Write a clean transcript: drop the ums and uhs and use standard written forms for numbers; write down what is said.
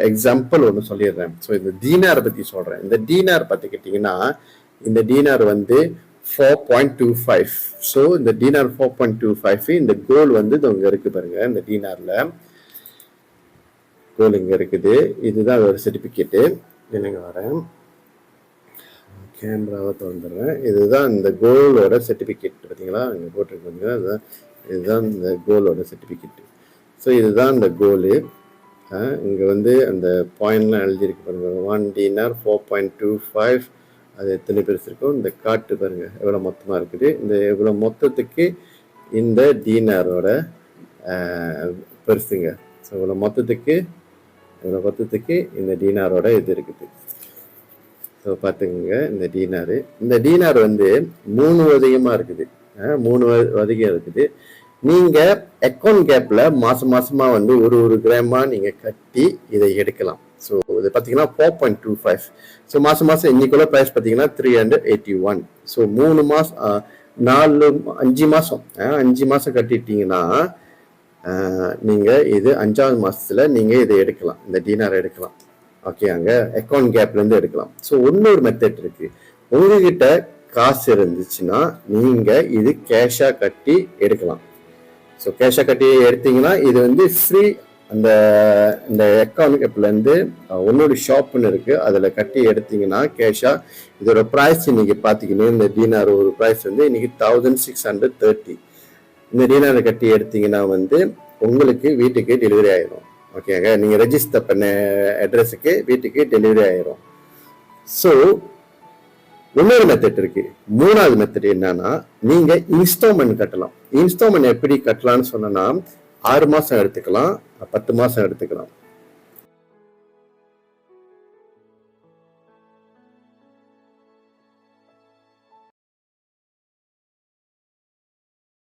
Example ஒன்று சொல்லிடுறேன். So இந்த டீனார் பற்றி சொல்கிறேன். இந்த டீனார் பார்த்துக்கிட்டிங்கன்னா இந்த டீனார் வந்து 4.25. ஸோ இந்த டீனார் 4.25 இந்த கோல் வந்து இங்கே இருக்குது பாருங்க. இந்த டீனாரில் கோல் இங்கே இருக்குது. இதுதான் ஒரு சர்டிஃபிகேட்டு. என்னங்க வரேன், கேமராவை திறந்துடுறேன். இதுதான் இந்த கோலோட சர்டிஃபிகேட். பார்த்தீங்களா இங்கே போட்டிருக்கு. இதுதான் இந்த கோலோட சர்டிஃபிகேட்டு. ஸோ இதுதான் இந்த கோலு. இங்கே வந்து அந்த பாயிண்ட்லாம் எழுதியிருக்கு பாருங்க. 1 டீனார் 4.25. அது எத்தனை பெருசு இருக்கும் இந்த காட்டு பாருங்க எவ்வளோ மொத்தமாக இருக்குது. இந்த இவ்வளோ மொத்தத்துக்கு இந்த டீனாரோட பெருசுங்க. ஸோ இவ்வளோ மொத்தத்துக்கு இந்த டீனாரோட இது இருக்குது. ஸோ பார்த்துக்கோங்க இந்த டீனார் வந்து 3 வதிகமாக இருக்குது. 3 வதிகம் இருக்குது. நீங்க அக்கௌண்ட் கேப்ல மாசமா வந்து ஒரு கிராமா நீங்க கட்டி இதை எடுக்கலாம். ஸோ இது பார்த்தீங்கன்னா 4.25. ஸோ மாசம் இன்னைக்குள்ள ப்ரைஸ் பார்த்தீங்கன்னா 381. ஸோ 3 மாசம் 5 மாசம் 5 மாசம் கட்டிட்டீங்கன்னா நீங்க இது 5வது மாசத்துல நீங்க இதை எடுக்கலாம். இந்த டீனார் எடுக்கலாம். ஓகே, அங்க அக்கௌண்ட் கேப்ல இருந்து எடுக்கலாம். ஸோ இன்னொரு மெத்தட் இருக்கு. உங்ககிட்ட காசு இருந்துச்சுன்னா நீங்க இது கேஷா கட்டி எடுக்கலாம். ஸோ கேஷாக கட்டி எடுத்தீங்கன்னா இது வந்து ஃப்ரீ. இந்த அக்கௌண்ட் கேப்லேருந்து ஒன்னொரு ஷாப்னு இருக்குது, அதில் கட்டி எடுத்தீங்கன்னா கேஷாக இதோட ப்ரைஸ் இன்னைக்கு பார்த்தீங்கன்னா இந்த டீனார் ஒரு ப்ரைஸ் வந்து இன்னைக்கு 1630. இந்த டீனாரை கட்டி எடுத்தீங்கன்னா வந்து உங்களுக்கு வீட்டுக்கு டெலிவரி ஆயிரும். ஓகேங்க, நீங்கள் ரெஜிஸ்டர் பண்ண அட்ரஸுக்கு வீட்டுக்கு டெலிவரி ஆயிரும். ஸோ இன்னொரு மெத்தட் இருக்கு. 3வது மெத்தட் என்னன்னா நீங்க இன்ஸ்டால்மெண்ட் கட்டலாம். இன்ஸ்டால்மெண்ட் எப்படி கட்டலாம்னு சொன்னா 6 மாசம் எடுத்துக்கலாம், 10 மாசம் எடுத்துக்கலாம்.